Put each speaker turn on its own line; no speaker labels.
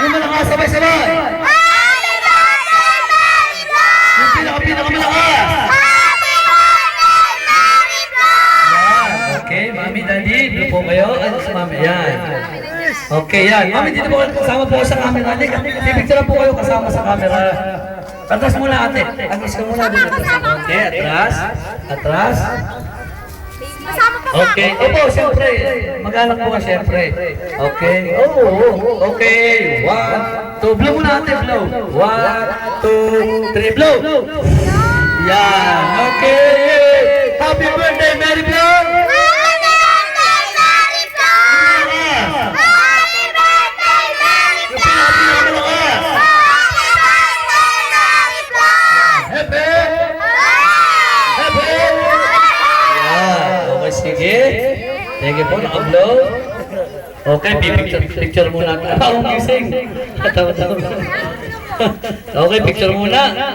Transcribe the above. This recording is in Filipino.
Yung malakas, sabay-sabay. Yung pinakamalakas. Okay, Mami, Daddy, blue po kayo. Ano si Mami? Yan. Okay, yan. Mami, dito po kasama po sa camera. Pipicture po kayo kasama sa camera. Atras muna, ate. Agis ka muna din. Okay, atras. Atras. Okay. Opo, siyempre. Mag-anak po ka, siyempre. Okay. Oh, okay. 1, 2. Blow muna, ate. Blow. 1, 2, 3. Blow. Yan. Okay. Happy birthday, Mary Blow. Sige. Sige po, naka-blow. Okay, picture muna. Parang gising. Okay, picture muna.